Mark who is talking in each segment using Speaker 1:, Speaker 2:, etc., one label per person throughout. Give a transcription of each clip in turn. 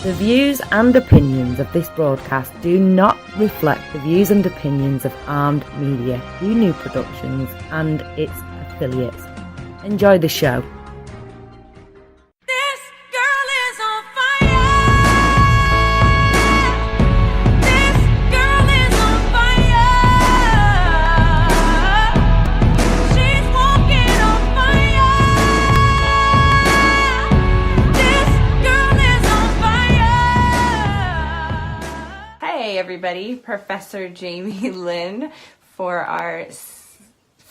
Speaker 1: The views and opinions of this broadcast do not reflect the views and opinions of Armed Media, New Productions and its affiliates. Enjoy the show.
Speaker 2: Everybody, Professor Jamie Lynn for our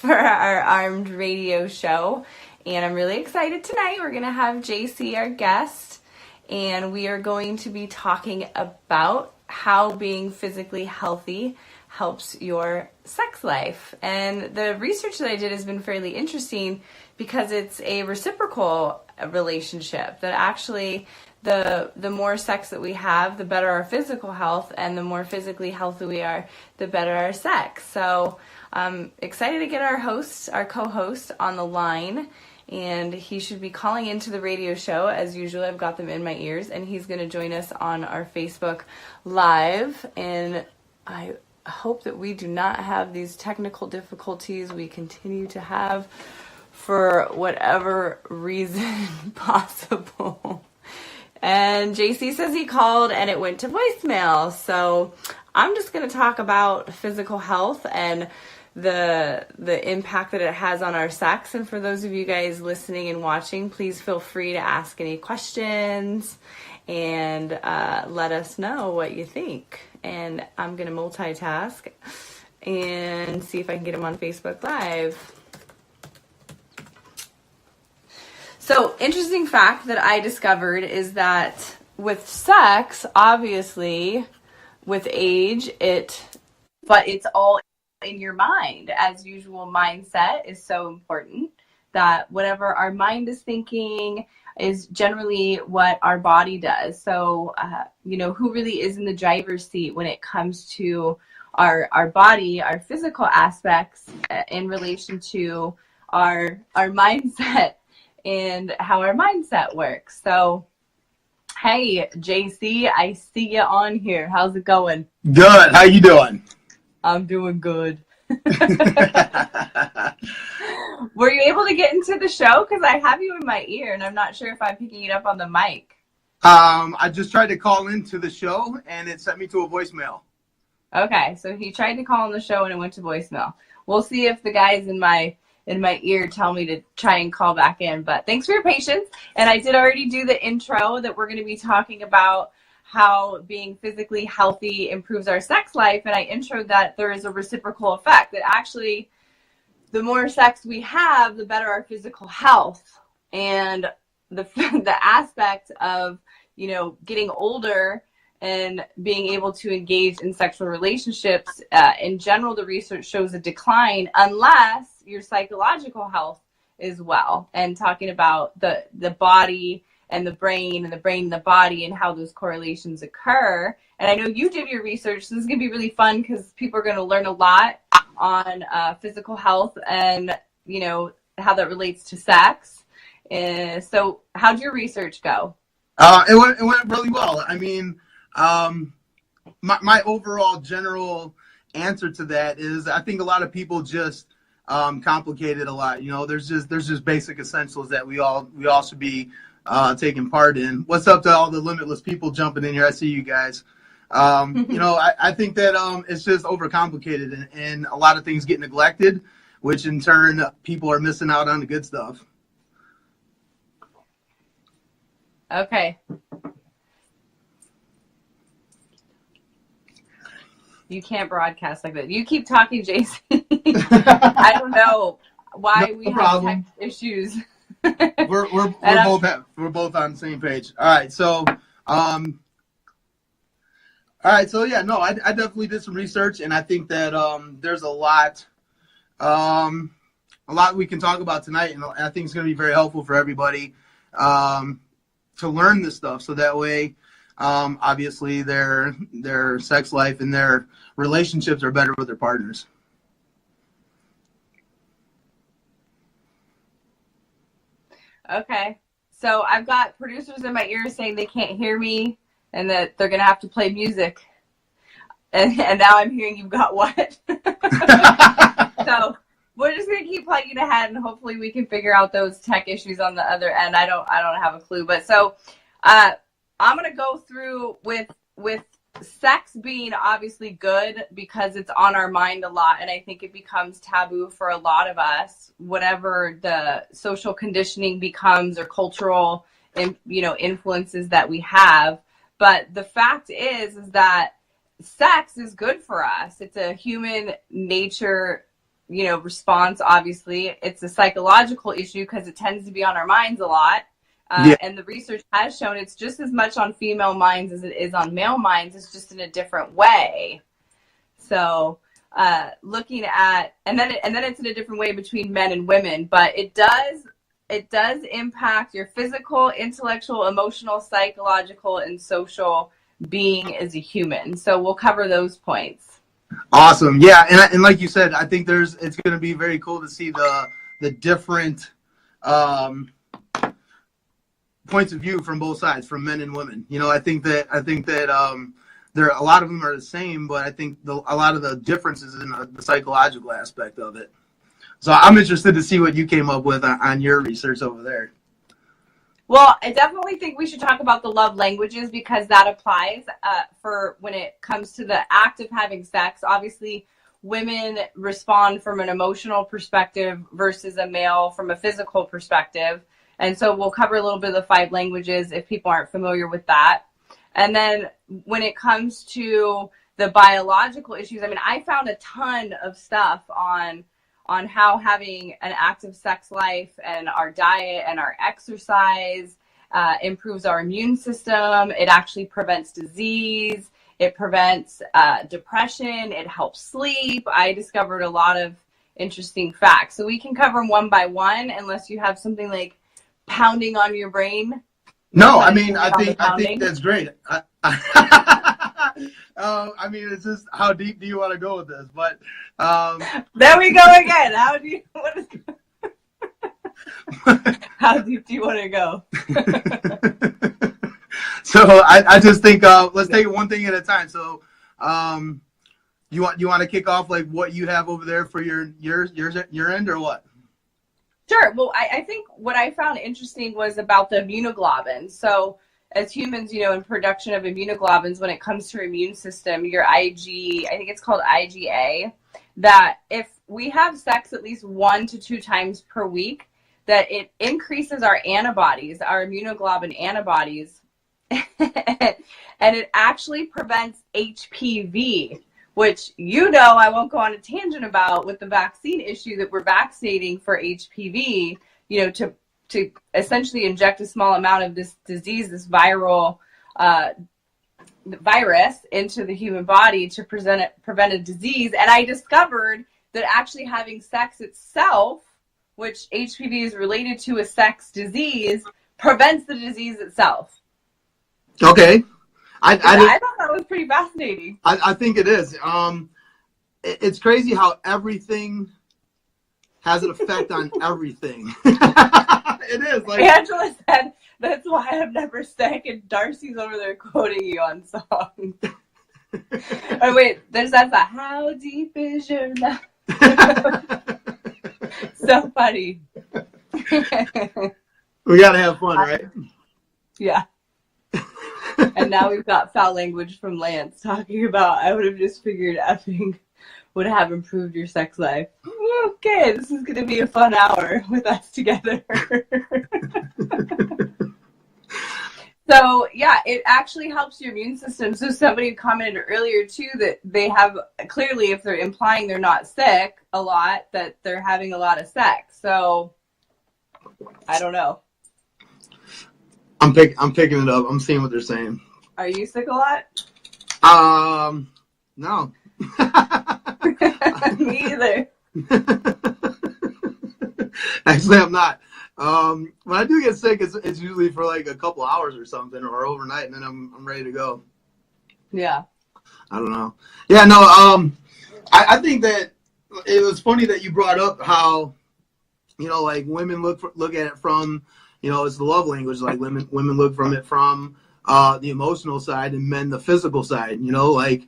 Speaker 2: Armed Radio show, and I'm really excited tonight. We're going to have JC, our guest, and we are going to be talking about how being physically healthy helps your sex life. And the research that I did has been fairly interesting because it's a reciprocal relationship, that actually the more sex that we have, the better our physical health, and the more physically healthy we are, the better our sex. So I'm excited to get our co-host on the line, and he should be calling into the radio show. As usual, I've got them in my ears, and he's going to join us on our Facebook Live, and I hope that we do not have these technical difficulties we continue to have for whatever reason possible. And JC says he called and it went to voicemail. So I'm just going to talk about physical health and the impact that it has on our sex. And for those of you guys listening and watching, please feel free to ask any questions and let us know what you think. And I'm going to multitask and see if I can get him on Facebook Live. So, interesting fact that I discovered is that with sex, obviously, with age, but it's all in your mind. As usual, mindset is so important, that whatever our mind is thinking is generally what our body does. So, who really is in the driver's seat when it comes to our body, our physical aspects in relation to our mindset and how our mindset works. So, hey, JC, I see you on here. How's it going?
Speaker 3: Good. How you doing?
Speaker 2: I'm doing good. Were you able to get into the show? Because I have you in my ear, and I'm not sure if I'm picking it up on the mic.
Speaker 3: I just tried to call into the show, and it sent me to a voicemail.
Speaker 2: Okay, so he tried to call on the show, and it went to voicemail. We'll see if the guys in my ear tell me to try and call back in. But thanks for your patience. And I did already do the intro that we're going to be talking about how being physically healthy improves our sex life. And I introed that there is a reciprocal effect, that actually the more sex we have, the better our physical health. And the aspect of, getting older and being able to engage in sexual relationships, in general, the research shows a decline unless your psychological health is well. And talking about the body and the brain and the body and how those correlations occur. And I know you did your research, so this is going to be really fun because people are going to learn a lot on physical health and, how that relates to sex. So how'd your research go?
Speaker 3: It went really well. I mean, my overall general answer to that is I think a lot of people just complicate it a lot. There's just basic essentials that we all should be taking part in. What's up to all the limitless people jumping in here? I see you guys. I think that it's just overcomplicated and a lot of things get neglected, which in turn people are missing out on the good stuff.
Speaker 2: Okay. You can't broadcast like that. You keep talking, Jason. I don't know why we have tech issues.
Speaker 3: We're both on the same page. All right, so yeah, no, I definitely did some research, and I think that there's a lot we can talk about tonight, and I think it's going to be very helpful for everybody to learn this stuff, so that way, obviously, their sex life and their relationships are better with their partners.
Speaker 2: Okay. So I've got producers in my ears saying they can't hear me. and that they're going to have to play music. And now I'm hearing you've got what? So we're just going to keep plugging ahead, and hopefully we can figure out those tech issues on the other end. I don't have a clue. But so I'm going to go through with sex being obviously good because it's on our mind a lot. And I think it becomes taboo for a lot of us, whatever the social conditioning becomes or cultural, influences that we have. But the fact is that sex is good for us. It's a human nature, response. Obviously, it's a psychological issue because it tends to be on our minds a lot. And the research has shown it's just as much on female minds as it is on male minds. It's just in a different way. So looking at, and then it's in a different way between men and women, but it does impact your physical, intellectual, emotional, psychological, and social being as a human. So we'll cover those points.
Speaker 3: Awesome. Yeah. And like you said, I think it's going to be very cool to see the different points of view from both sides, from men and women. I think that there a lot of them are the same, but I think a lot of the differences in the psychological aspect of it. So I'm interested to see what you came up with on your research over there.
Speaker 2: Well, I definitely think we should talk about the love languages because that applies for when it comes to the act of having sex. Obviously, women respond from an emotional perspective versus a male from a physical perspective. And so we'll cover a little bit of the 5 languages if people aren't familiar with that. And then when it comes to the biological issues, I found a ton of stuff on how having an active sex life and our diet and our exercise improves our immune system. It actually prevents disease. It prevents depression. It helps sleep. I discovered a lot of interesting facts. So we can cover them one by one unless you have something like pounding on your brain.
Speaker 3: No, I think that's great. It's just how deep do you want to go with this? But
Speaker 2: there we go again. How deep do you want to go?
Speaker 3: So I just think let's take it one thing at a time. So you want to kick off like what you have over there for your end or what?
Speaker 2: Sure. Well, I think what I found interesting was about the immunoglobulins. So as humans, in production of immunoglobulins, when it comes to your immune system, your IG, I think it's called IgA, that if we have sex at least 1 to 2 times per week, that it increases our antibodies, our immunoglobulin antibodies, and it actually prevents HPV, which I won't go on a tangent about with the vaccine issue that we're vaccinating for HPV, to essentially inject a small amount of this disease, this viral virus into the human body to prevent a disease. And I discovered that actually having sex itself, which HPV is related to a sex disease, prevents the disease itself.
Speaker 3: Okay. I
Speaker 2: thought that was pretty fascinating.
Speaker 3: I think it is. It's crazy how everything has an effect on everything. It is. Like
Speaker 2: Angela said, that's why I'm never sick, and Darcy's over there quoting you on songs. Oh wait, there's that how deep is your love? So funny.
Speaker 3: We gotta have fun, right?
Speaker 2: Yeah. And now we've got foul language from Lance talking about, I would have just figured effing would have improved your sex life. Okay, this is going to be a fun hour with us together. So, yeah, it actually helps your immune system. So somebody commented earlier, too, that they have, clearly, if they're implying they're not sick a lot, that they're having a lot of sex. So, I don't know.
Speaker 3: I'm picking it up. I'm seeing what they're saying.
Speaker 2: Are you sick a lot?
Speaker 3: No.
Speaker 2: Me either.
Speaker 3: Actually, I'm not. When I do get sick, it's usually for like a couple hours or something, or overnight, and then I'm ready to go.
Speaker 2: Yeah.
Speaker 3: I don't know. Yeah, no. I think that it was funny that you brought up how, like women look at it from, it's the love language. Like women look from it from the emotional side and men the physical side. Like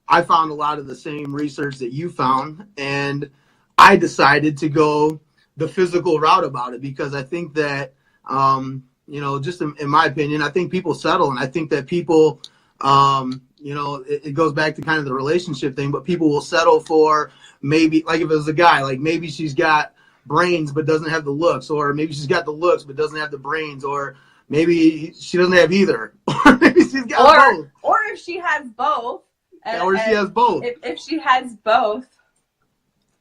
Speaker 3: I found a lot of the same research that you found, and I decided to go the physical route about it because I think that, just in my opinion, I think people settle, and I think that people, it goes back to kind of the relationship thing, but people will settle for maybe, like if it was a guy, like maybe she's got brains but doesn't have the looks, or maybe she's got the looks but doesn't have the brains, or maybe she doesn't have either, or maybe she's got both.
Speaker 2: Or if she has both.
Speaker 3: Or she has both.
Speaker 2: If she has both.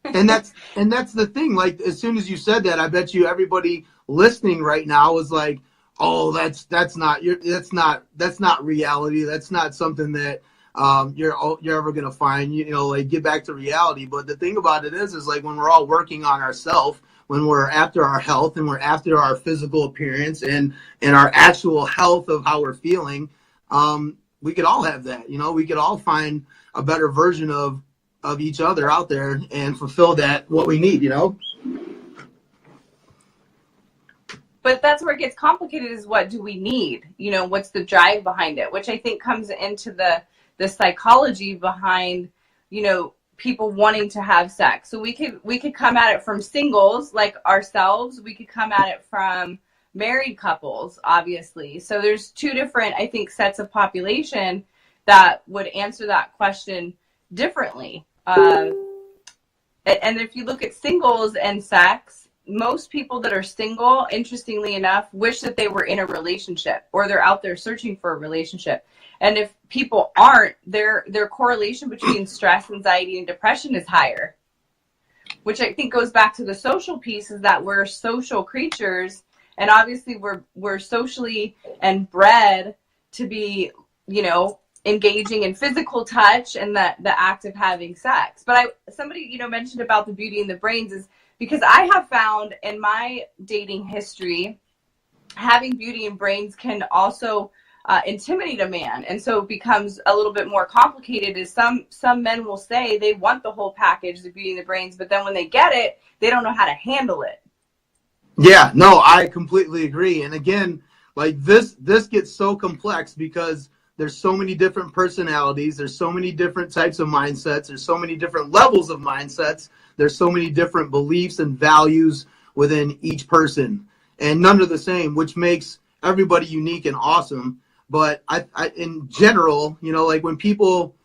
Speaker 3: and that's the thing. Like, as soon as you said that, I bet you everybody listening right now is like, oh, that's not reality. That's not something that you're ever gonna find. Like, get back to reality. But the thing about it is like when we're all working on ourselves, when we're after our health and we're after our physical appearance and our actual health of how we're feeling, we could all have that. We could all find a better version of each other out there and fulfill what we need.
Speaker 2: But that's where it gets complicated, is what do we need? What's the drive behind it? Which I think comes into the psychology behind, people wanting to have sex. So we could come at it from singles like ourselves. We could come at it from married couples, obviously. So there's two different, I think, sets of population that would answer that question differently. And if you look at singles and sex, most people that are single, interestingly enough, wish that they were in a relationship, or they're out there searching for a relationship. And if people aren't, their correlation between stress, anxiety, and depression is higher, which I think goes back to the social piece, is that we're social creatures, and obviously we're socially and bred to be, engaging in physical touch and the act of having sex. But somebody mentioned about the beauty and the brains, is because I have found in my dating history, having beauty and brains can also intimidate a man, and so it becomes a little bit more complicated. Is some men will say they want the whole package, the beauty and the brains, but then when they get it, they don't know how to handle it.
Speaker 3: Yeah, no, I completely agree. And again, like this gets so complex because there's so many different personalities, there's so many different types of mindsets, there's so many different levels of mindsets, there's so many different beliefs and values within each person, and none are the same, which makes everybody unique and awesome. But I in general, like when people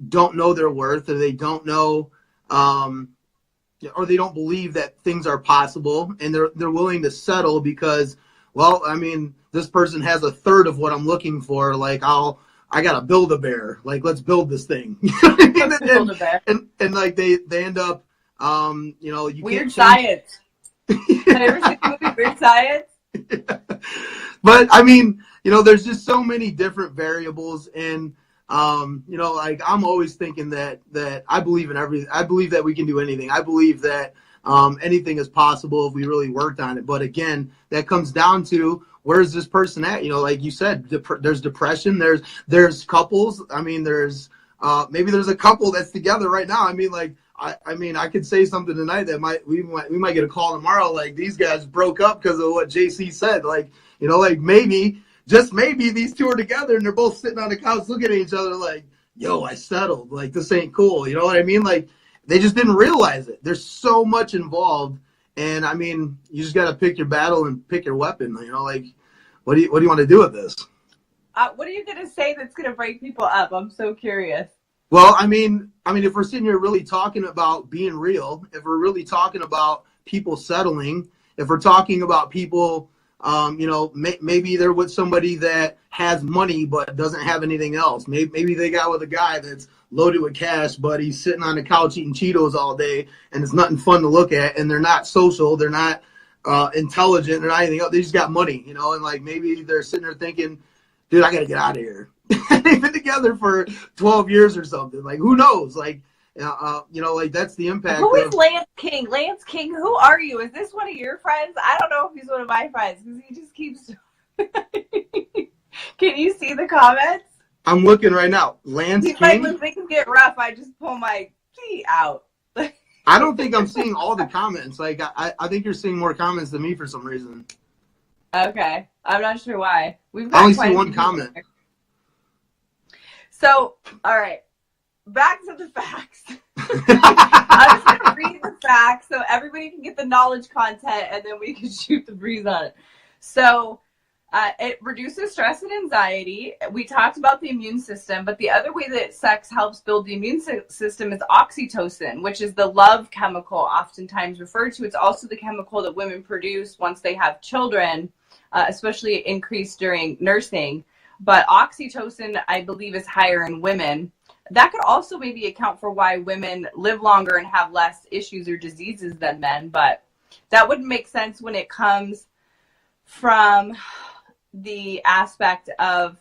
Speaker 3: don't know their worth, or they don't know, or they don't believe that things are possible, and they're willing to settle because, well, I mean, this person has a third of what I'm looking for. Like, I gotta build a bear. Like, let's build this thing.
Speaker 2: Build a bear.
Speaker 3: And like they end up, you
Speaker 2: Weird
Speaker 3: can't
Speaker 2: Science. Have you ever seen the movie Weird Science?
Speaker 3: But I mean, there's just so many different variables, and like I'm always thinking that I believe that we can do anything. I believe that anything is possible if we really worked on it. But again, that comes down to, where's this person at? Like you said, there's depression. There's couples. I mean, there's maybe there's a couple that's together right now. I mean, like I could say something tonight that we might get a call tomorrow. Like, these guys broke up because of what JC said. Like, like maybe, just maybe, these two are together and they're both sitting on the couch looking at each other like, yo, I settled. Like, this ain't cool. You know what I mean? Like, they just didn't realize it. There's so much involved. And I mean, you just got to pick your battle and pick your weapon. Like, what do you want to do with this?
Speaker 2: What are you going to say that's going to break people up? I'm so curious.
Speaker 3: Well, I mean, if we're sitting here really talking about being real, if we're really talking about people settling, if we're talking about people, maybe they're with somebody that has money but doesn't have anything else. Maybe they got with a guy that's loaded with cash, but he's sitting on the couch eating Cheetos all day, and it's nothing fun to look at, and they're not social, they're not intelligent, they're not anything else. They just got money, and like maybe they're sitting there thinking, dude, I got to get out of here. They've been together for 12 years or something. Like, who knows? Like, like that's the impact.
Speaker 2: Who is Lance King? Lance King, who are you? Is this one of your friends? I don't know if he's one of my friends because he just keeps. Can you see the comments?
Speaker 3: I'm looking right now. Lance
Speaker 2: He's
Speaker 3: King.
Speaker 2: Like, when things get rough, I just pull my feet out.
Speaker 3: I don't think I'm seeing all the comments. Like, I think you're seeing more comments than me for some reason.
Speaker 2: Okay. I'm not sure why. We've
Speaker 3: I
Speaker 2: got
Speaker 3: only
Speaker 2: quite
Speaker 3: see
Speaker 2: a
Speaker 3: one
Speaker 2: few
Speaker 3: comment.
Speaker 2: here. So, all right. Back to the facts. I'm just going to read the facts so everybody can get the knowledge content, and then we can shoot the breeze on it. So, it reduces stress and anxiety. We talked about the immune system, but the other way that sex helps build the immune system is oxytocin, which is the love chemical oftentimes referred to. It's also the chemical that women produce once they have children, especially increased during nursing. But oxytocin, I believe, is higher in women. That could also maybe account for why women live longer and have less issues or diseases than men, but that wouldn't make sense when it comes from the aspect of,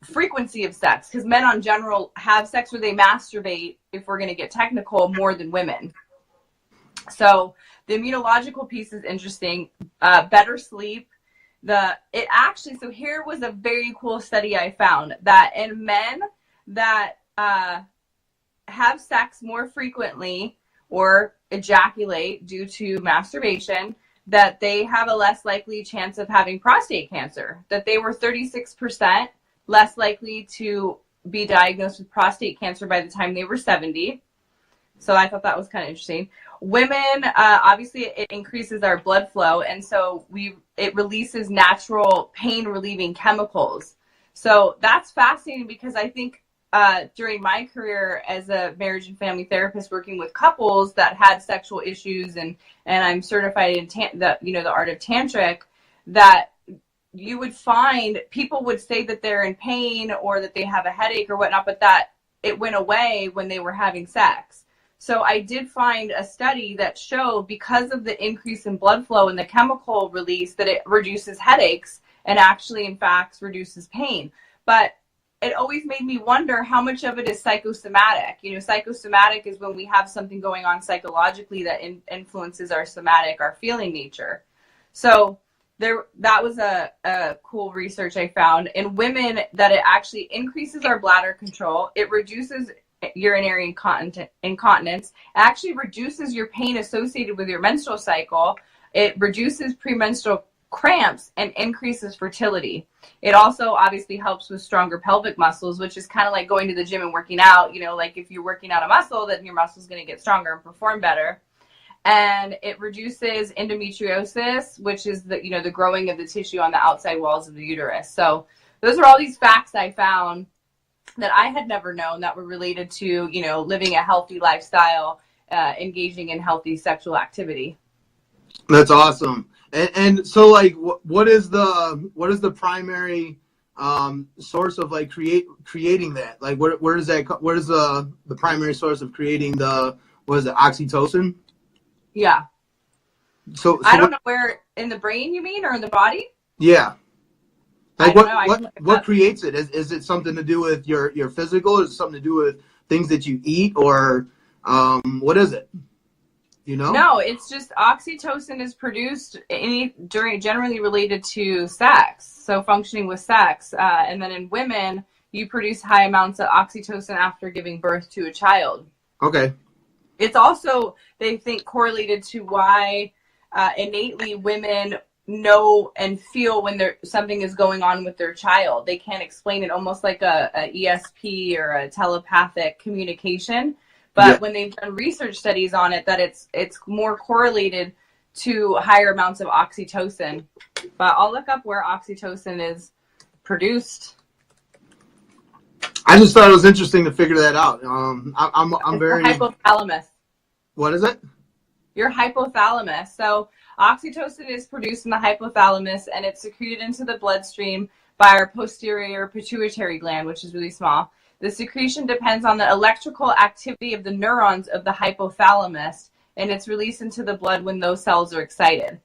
Speaker 2: frequency of sex, because men on general have sex or they masturbate, if we're going to get technical, more than women. So the immunological piece is interesting. Better sleep. So here was a very cool study I found that in men that have sex more frequently or ejaculate due to masturbation, that they have a less likely chance of having prostate cancer, that they were 36% less likely to be diagnosed with prostate cancer by the time they were 70. So I thought that was kind of interesting. Women, obviously it increases our blood flow, and so it releases natural pain relieving chemicals. So that's fascinating because I think during my career as a marriage and family therapist working with couples that had sexual issues, and I'm certified in the art of tantric, that you would find people would say that they're in pain or that they have a headache or whatnot, but that it went away when they were having sex. So I did find a study that showed because of the increase in blood flow and the chemical release that it reduces headaches and actually in fact reduces pain. But it always made me wonder how much of it is psychosomatic. Psychosomatic is when we have something going on psychologically that influences our somatic, our feeling nature. So that was a cool research I found. In women, that it actually increases our bladder control. It reduces urinary incontinence. It actually reduces your pain associated with your menstrual cycle. It reduces premenstrual cramps and increases fertility. It also obviously helps with stronger pelvic muscles, which is kind of like going to the gym and working out. Like if you're working out a muscle, then your muscle's going to get stronger and perform better. And it reduces endometriosis, which is the growing of the tissue on the outside walls of the uterus. So those are all these facts I found that I had never known that were related to, living a healthy lifestyle, engaging in healthy sexual activity.
Speaker 3: That's awesome. And so, like, what is the primary source of like creating that? Like, where does that? Where is the primary source of creating oxytocin?
Speaker 2: Yeah.
Speaker 3: So
Speaker 2: I don't know where in the brain you mean, or in the body?
Speaker 3: Yeah. Like what creates it? Is it something to do with your physical? Is it something to do with things that you eat, or what is it?
Speaker 2: No, it's just oxytocin is produced generally related to sex. So functioning with sex. And then in women, you produce high amounts of oxytocin after giving birth to a child.
Speaker 3: Okay.
Speaker 2: It's also, they think, correlated to why innately women know and feel when something is going on with their child. They can't explain it, almost like a ESP or a telepathic communication. But when they've done research studies on it, that it's more correlated to higher amounts of oxytocin. But I'll look up where oxytocin is produced.
Speaker 3: I just thought it was interesting to figure that out. I'm very
Speaker 2: hypothalamus.
Speaker 3: What is it?
Speaker 2: Your hypothalamus. So oxytocin is produced in the hypothalamus, and it's secreted into the bloodstream by our posterior pituitary gland, which is really small. The secretion depends on the electrical activity of the neurons of the hypothalamus, and it's released into the blood when those cells are excited.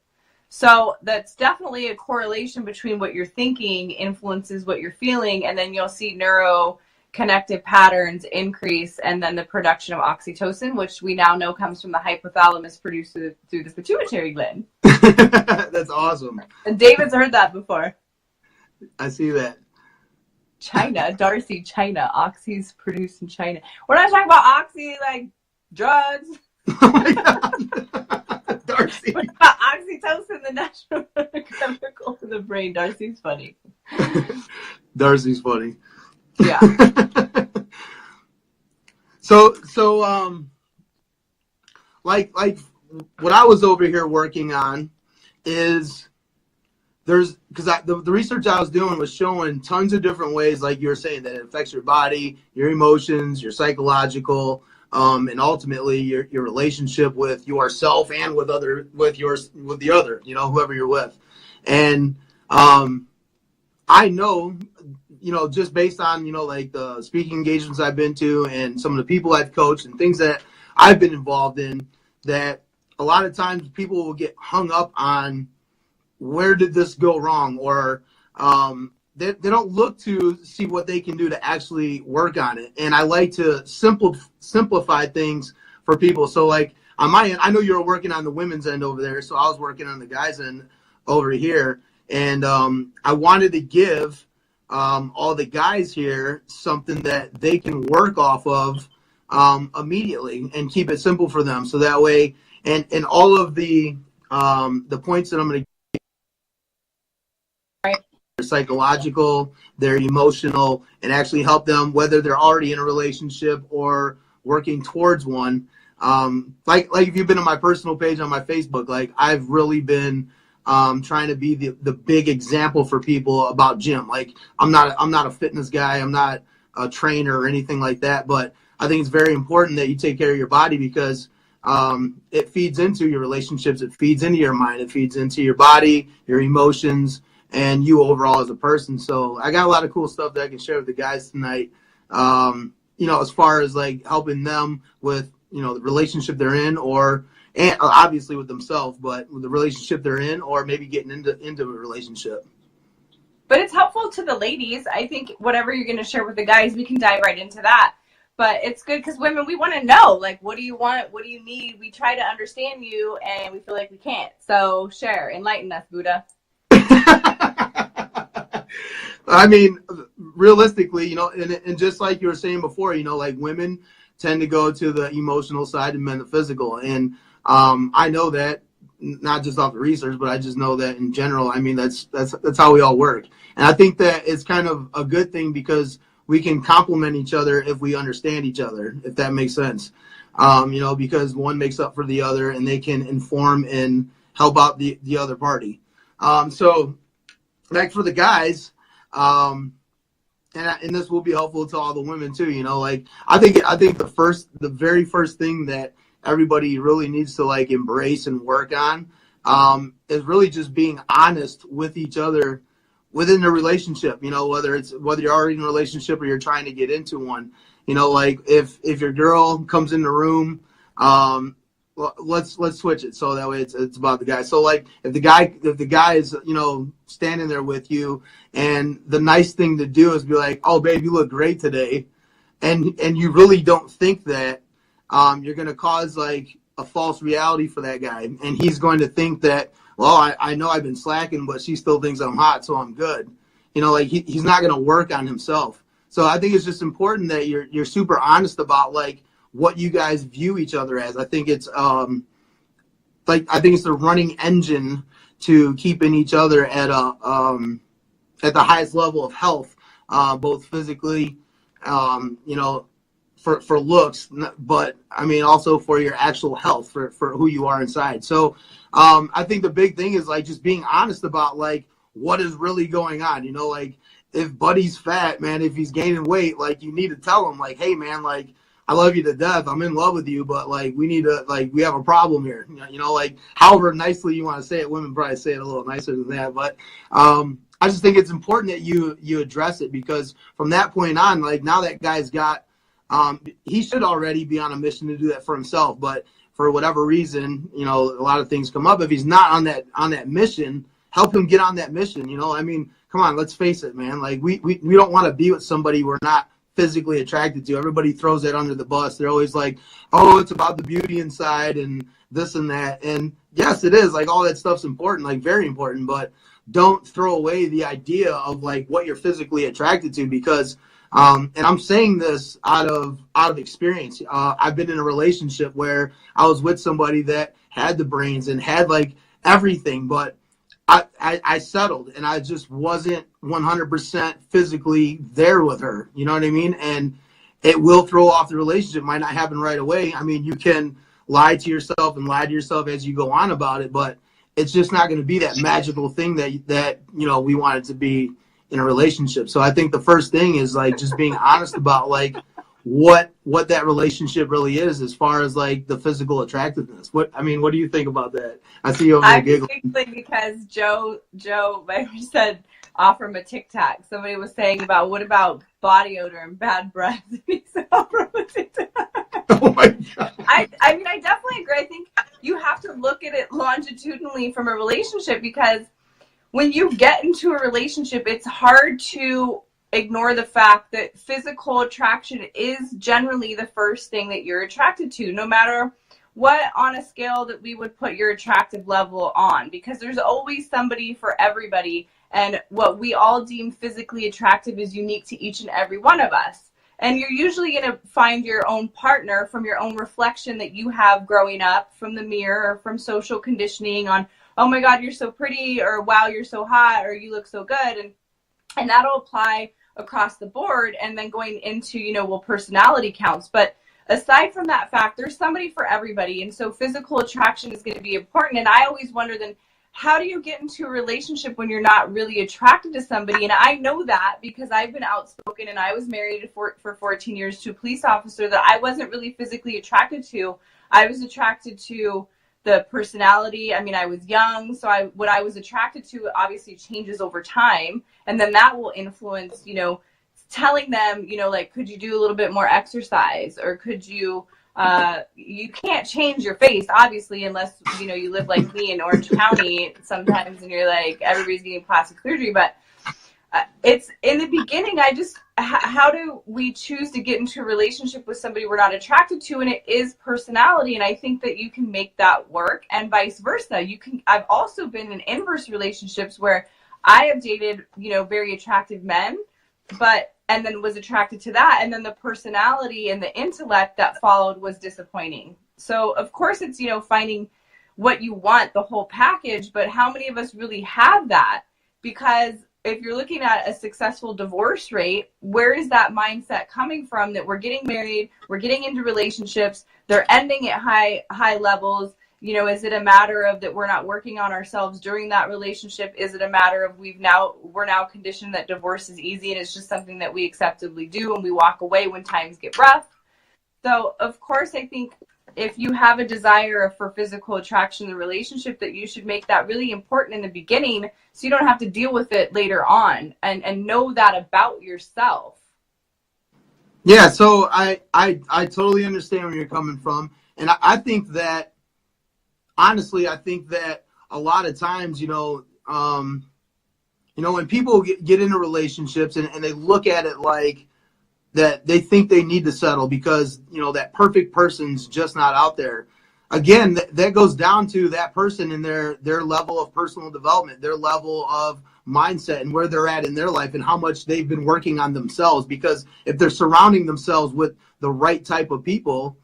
Speaker 2: So that's definitely a correlation between what you're thinking influences what you're feeling, and then you'll see neuroconnective patterns increase, and then the production of oxytocin, which we now know comes from the hypothalamus produced through the pituitary gland.
Speaker 3: That's awesome.
Speaker 2: And David's heard that before.
Speaker 3: I see that.
Speaker 2: China, Darcy, China. Oxy's produced in China. We're not talking about oxy like drugs.
Speaker 3: Oh my God. Darcy.
Speaker 2: Oxytocin, the natural chemical in the brain. Darcy's funny.
Speaker 3: Darcy's funny.
Speaker 2: Yeah.
Speaker 3: So, like what I was over here working on is because the research I was doing was showing tons of different ways, like you were saying, that it affects your body, your emotions, your psychological, and ultimately your relationship with yourself and with the other, whoever you're with. And I know, just based on, like the speaking engagements I've been to and some of the people I've coached and things that I've been involved in, that a lot of times people will get hung up on where did this go wrong, or they don't look to see what they can do to actually work on it. And I like to simplify things for people. So like on my end, I know you're working on the women's end over there, so I was working on the guys' end over here. And I wanted to give all the guys here something that they can work off of immediately and keep it simple for them. So that way, and all of the points that I'm going to their psychological, their emotional, and actually help them whether they're already in a relationship or working towards one. Like if you've been on my personal page on my Facebook, like I've really been trying to be the big example for people about gym. Like I'm not a fitness guy, I'm not a trainer or anything like that, but I think it's very important that you take care of your body because it feeds into your relationships, it feeds into your mind, it feeds into your body, your emotions, and you overall as a person. So I got a lot of cool stuff that I can share with the guys tonight. As far as like helping them with, the relationship they're in and obviously with themselves, but with the relationship they're in or maybe getting into a relationship.
Speaker 2: But it's helpful to the ladies. I think whatever you're going to share with the guys, we can dive right into that. But it's good because women, we want to know, like, what do you want? What do you need? We try to understand you and we feel like we can't. So share, enlighten us, Buddha.
Speaker 3: I mean, realistically, and just like you were saying before, like women tend to go to the emotional side and men the physical. And I know that not just off the research, but I just know that in general, I mean, that's how we all work. And I think that it's kind of a good thing because we can complement each other if we understand each other, if that makes sense. Because one makes up for the other and they can inform and help out the other party. So like for the guys, and this will be helpful to all the women too, like I think the very first thing that everybody really needs to like embrace and work on is really just being honest with each other within the relationship, whether you're already in a relationship or you're trying to get into one, like if your girl comes in the room, let's switch it so that way it's about the guy. So like if the guy is standing there with you, and the nice thing to do is be like, oh babe, you look great today, and you really don't think that you're going to cause like a false reality for that guy, and he's going to think that, well, I know I've been slacking, but she still thinks I'm hot, so I'm good. Like he's not going to work on himself. So I think it's just important that you're super honest about like what you guys view each other as. I think it's I think it's the running engine to keeping each other at the highest level of health, both physically, for looks, but I mean also for your actual health, for who you are inside. So I think the big thing is like just being honest about like what is really going on. Like if Buddy's fat, man, if he's gaining weight, like you need to tell him like, hey man, like I love you to death, I'm in love with you, but like we need to, like, we have a problem here. Like however nicely you want to say it. Women probably say it a little nicer than that, but I just think it's important that you address it, because from that point on, like now that guy's got he should already be on a mission to do that for himself, but for whatever reason, a lot of things come up. If he's not on that mission, help him get on that mission. I mean, come on, let's face it, man. Like we don't want to be with somebody we're not physically attracted to. Everybody throws that under the bus. They're always like, oh, it's about the beauty inside and this and that. And yes, it is. Like all that stuff's important, like very important, but don't throw away the idea of like what you're physically attracted to, because and I'm saying this out of experience. I've been in a relationship where I was with somebody that had the brains and had like everything, but I settled and I just wasn't 100% physically there with her. You know what I mean? And it will throw off the relationship. Might not happen right away. I mean, you can lie to yourself and lie to yourself as you go on about it, but it's just not going to be that magical thing that we want it to be in a relationship. So I think the first thing is like just being honest about like what that relationship really is as far as like the physical attractiveness. What do you think about that? I see you over there giggling.
Speaker 2: I'm giggling because Joe said offer him a Tic Tac. Somebody was saying about what about body odor and bad breath? He said offer him a Tic Tac.
Speaker 3: Oh my God.
Speaker 2: I mean, I definitely agree. I think you have to look at it longitudinally from a relationship, because when you get into a relationship, it's hard to ignore the fact that physical attraction is generally the first thing that you're attracted to, no matter what on a scale that we would put your attractive level on, because there's always somebody for everybody. And what we all deem physically attractive is unique to each and every one of us. And you're usually going to find your own partner from your own reflection that you have growing up, from the mirror or from social conditioning on, oh my God, you're so pretty, or wow, you're so hot, or you look so good. And that'll apply across the board. And then going into, personality counts. But aside from that fact, there's somebody for everybody. And so physical attraction is going to be important. And I always wonder then, how do you get into a relationship when you're not really attracted to somebody? And I know that because I've been outspoken, and I was married for 14 years to a police officer that I wasn't really physically attracted to. I was attracted to the personality. I mean, I was young, so what I was attracted to obviously changes over time. And then that will influence, telling them, like, could you do a little bit more exercise, or could you, you can't change your face, obviously, unless, you live like me in Orange County sometimes and you're like, everybody's getting plastic surgery. But it's in the beginning, how do we choose to get into a relationship with somebody we're not attracted to? And it is personality. And I think that you can make that work, and vice versa. I've also been in inverse relationships where I have dated, very attractive men, and then was attracted to that. And then the personality and the intellect that followed was disappointing. So of course it's, finding what you want, the whole package, but how many of us really have that? Because if you're looking at a successful divorce rate, where is that mindset coming from that we're getting married, we're getting into relationships, they're ending at high levels? Is it a matter of that we're not working on ourselves during that relationship? Is it a matter of we're now conditioned that divorce is easy and it's just something that we acceptably do and we walk away when times get rough? So of course, I think if you have a desire for physical attraction in the relationship, that you should make that really important in the beginning so you don't have to deal with it later on, and know that about yourself.
Speaker 3: Yeah, so I totally understand where you're coming from. And I think that, honestly, I think that a lot of times, when people get into relationships and they look at it like that, they think they need to settle because, that perfect person's just not out there. Again, that goes down to that person and their level of personal development, their level of mindset, and where they're at in their life and how much they've been working on themselves. Because if they're surrounding themselves with the right type of people,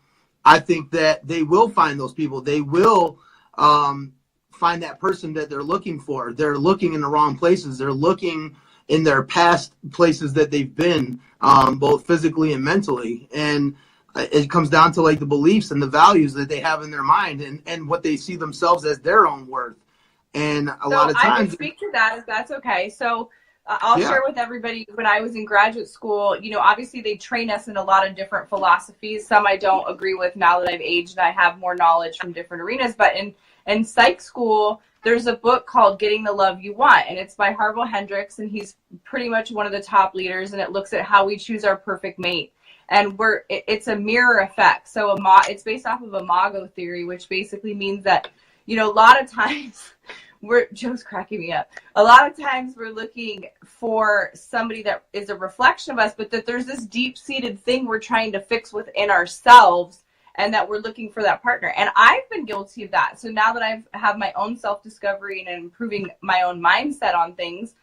Speaker 3: I think that they will find those people. They will find that person that they're looking for. They're looking in the wrong places. They're looking in their past places that they've been, both physically and mentally. And it comes down to like the beliefs and the values that they have in their mind, and what they see themselves as their own worth. And a lot of times,
Speaker 2: I can speak to that if that's okay. So I'll share with everybody, when I was in graduate school, obviously they train us in a lot of different philosophies. Some I don't agree with now that I've aged and I have more knowledge from different arenas. But in psych school, there's a book called Getting the Love You Want, and it's by Harville Hendrix, and he's pretty much one of the top leaders, and it looks at how we choose our perfect mate. And it's a mirror effect. So it's based off of imago theory, which basically means that, a lot of times Joe's cracking me up. A lot of times we're looking for somebody that is a reflection of us, but that there's this deep-seated thing we're trying to fix within ourselves, and that we're looking for that partner. And I've been guilty of that. So now that I have my own self-discovery and improving my own mindset on things,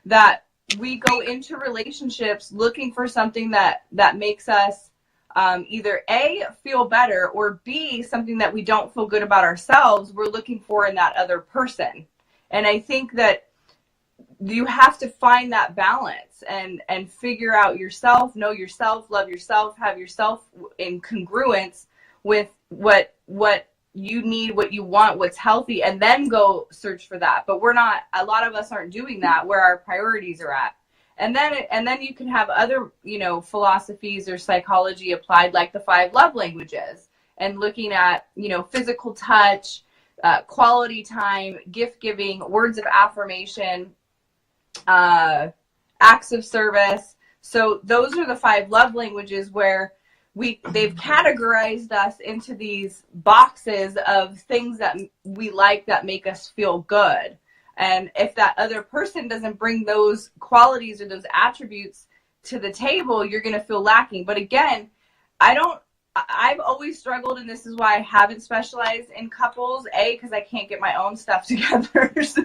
Speaker 2: that we go into relationships looking for something that makes us either A, feel better, or B, something that we don't feel good about ourselves, we're looking for in that other person. And I think that you have to find that balance and figure out yourself, know yourself, love yourself, have yourself in congruence with what you need, what you want, what's healthy, and then go search for that. But a lot of us aren't doing that where our priorities are at. And then you can have other, philosophies or psychology applied, like the 5 love languages, and looking at, physical touch, quality time, gift giving, words of affirmation, acts of service. So those are the 5 love languages where they've categorized us into these boxes of things that we like that make us feel good. And if that other person doesn't bring those qualities or those attributes to the table, you're going to feel lacking. But again, I've always struggled, and this is why I haven't specialized in couples. A, because I can't get my own stuff together. So.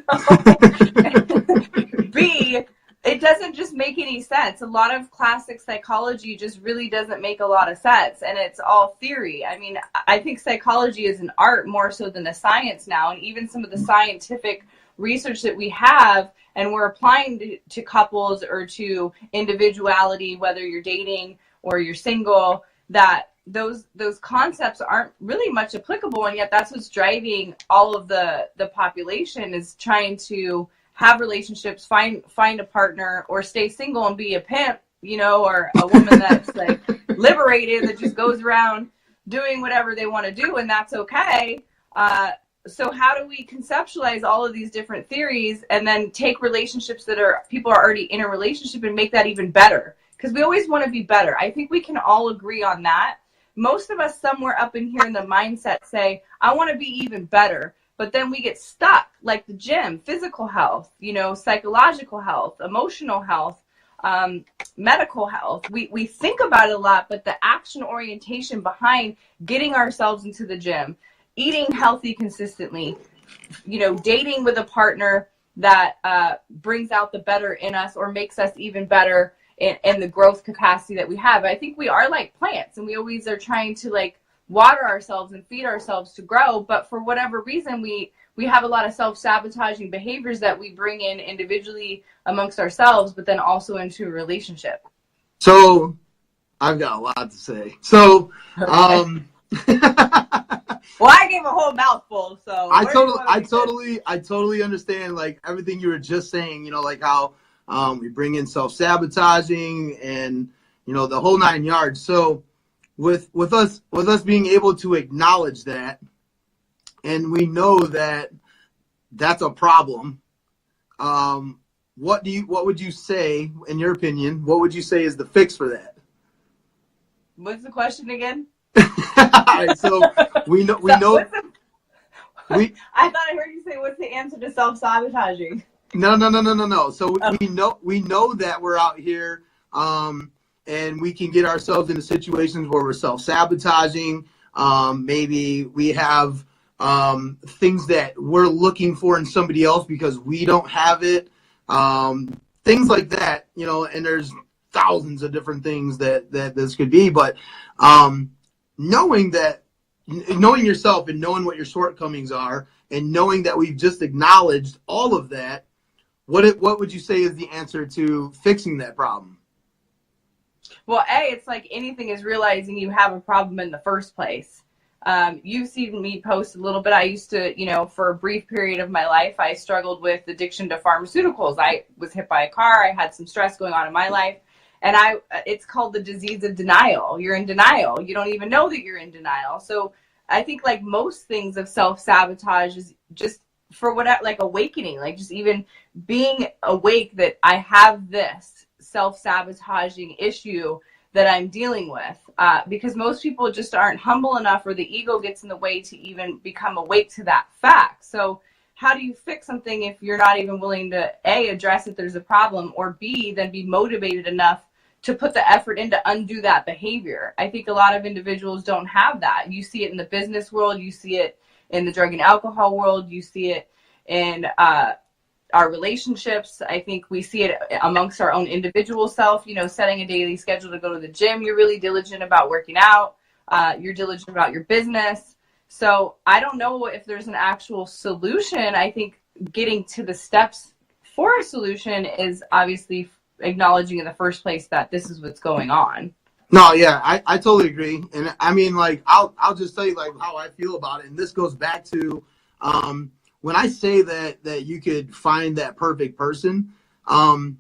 Speaker 2: B, it doesn't just make any sense. A lot of classic psychology just really doesn't make a lot of sense, and it's all theory. I mean, I think psychology is an art more so than a science now, and even some of the scientific research that we have and we're applying to couples or to individuality, whether you're dating or you're single, that those concepts aren't really much applicable, and yet that's what's driving all of the population, is trying to have relationships, find a partner, or stay single and be a pimp, or a woman that's like liberated, that just goes around doing whatever they want to do, and that's okay. So how do we conceptualize all of these different theories and then take relationships that people are already in a relationship and make that even better? Because we always want to be better. I think we can all agree on that. Most of us somewhere up in here in the mindset say, I want to be even better. But then we get stuck, like the gym, physical health, psychological health, emotional health, medical health. We think about it a lot, but the action orientation behind getting ourselves into the gym, eating healthy consistently, dating with a partner that brings out the better in us or makes us even better in the growth capacity that we have. I think we are like plants, and we always are trying to water ourselves and feed ourselves to grow, but for whatever reason we have a lot of self-sabotaging behaviors that we bring in individually amongst ourselves, but then also into a relationship.
Speaker 3: So I've got a lot to say. So
Speaker 2: well, I gave a whole mouthful, so
Speaker 3: I totally understand everything you were just saying, how we bring in self-sabotaging and the whole 9 yards. So with us being able to acknowledge that, and we know that that's a problem, what would you say, in your opinion, what would you say is the fix for that?
Speaker 2: What's the question again?
Speaker 3: All right, so we know
Speaker 2: I thought I heard you say, what's the answer to self-sabotaging?
Speaker 3: No. So we know that we're out here, and we can get ourselves into situations where we're self-sabotaging. Maybe we have things that we're looking for in somebody else because we don't have it. Things like that, and there's thousands of different things that this could be. But knowing yourself and knowing what your shortcomings are, and knowing that we've just acknowledged all of that, what would you say is the answer to fixing that problem?
Speaker 2: Well, it's like anything, is realizing you have a problem in the first place. You've seen me post a little bit. I used to, for a brief period of my life, I struggled with addiction to pharmaceuticals. I was hit by a car. I had some stress going on in my life. And it's called the disease of denial. You're in denial. You don't even know that you're in denial. So I think most things of self-sabotage is just for awakening, just even being awake that I have this self-sabotaging issue that I'm dealing with, because most people just aren't humble enough, or the ego gets in the way to even become awake to that fact. So how do you fix something if you're not even willing to A, address that there's a problem, or B, then be motivated enough to put the effort in to undo that behavior? I think a lot of individuals don't have that. You see it in the business world, you see it in the drug and alcohol world, you see it in our relationships. I think we see it amongst our own individual self, setting a daily schedule to go to the gym. You're really diligent about working out. You're diligent about your business. So I don't know if there's an actual solution. I think getting to the steps for a solution is obviously acknowledging in the first place that this is what's going on.
Speaker 3: No, yeah, I totally agree. And I mean, like, I'll just tell you like how I feel about it. And this goes back to when I say that you could find that perfect person, to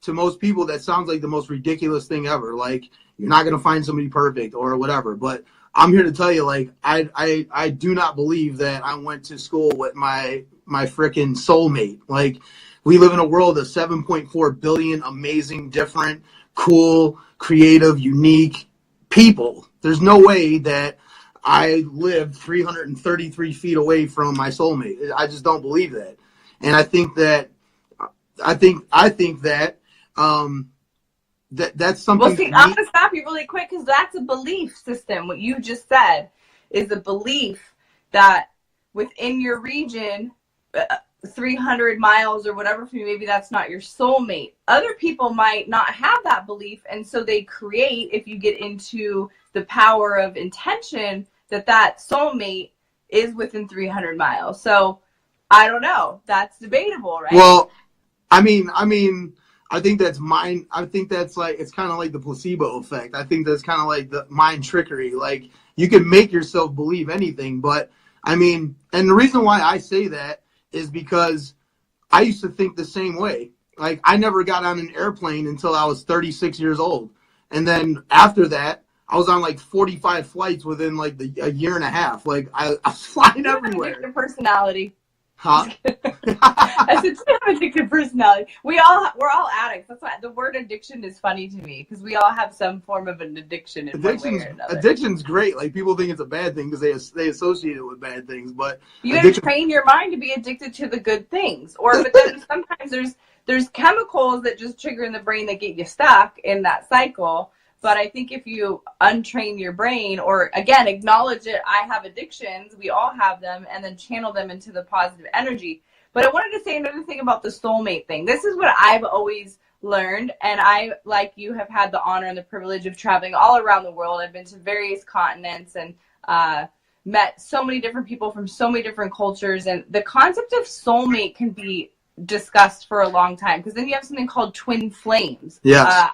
Speaker 3: most people, that sounds like the most ridiculous thing ever. Like, you're not going to find somebody perfect or whatever. But I'm here to tell you, like, I do not believe that I went to school with my freaking soulmate. Like, we live in a world of 7.4 billion amazing, different, cool, creative, unique people. There's no way that I lived 333 feet away from my soulmate. I just don't believe that. And I think that that's something.
Speaker 2: Well, see, I'm going to stop you really quick because that's a belief system. What you just said is a belief that within your region, 300 miles or whatever from you, maybe that's not your soulmate. Other people might not have that belief, and so they create, if you get into the power of intention, that soulmate is within 300 miles. So I don't know. That's debatable, right?
Speaker 3: Well, I mean, I think that's mind. I think that's like, it's kind of like the placebo effect. I think that's kind of like the mind trickery. Like, you can make yourself believe anything, but I mean, and the reason why I say that is because I used to think the same way. Like, I never got on an airplane until I was 36 years old. And then after that, I was on like 45 flights within like a year and a half. Like, I was flying everywhere.
Speaker 2: Addictive personality.
Speaker 3: Huh?
Speaker 2: I said, you have addictive personality. We're all addicts. That's why the word addiction is funny to me, because we all have some form of an addiction in one way or another.
Speaker 3: Addiction's great. Like, people think it's a bad thing because they associate it with bad things. But
Speaker 2: you got to train your mind to be addicted to the good things. But then sometimes there's chemicals that just trigger in the brain that get you stuck in that cycle. But I think if you untrain your brain, or again, acknowledge it, I have addictions, we all have them, and then channel them into the positive energy. But I wanted to say another thing about the soulmate thing. This is what I've always learned, and I, like you, have had the honor and the privilege of traveling all around the world. I've been to various continents and met so many different people from so many different cultures, and the concept of soulmate can be discussed for a long time, because then you have something called twin flames.
Speaker 3: Yes.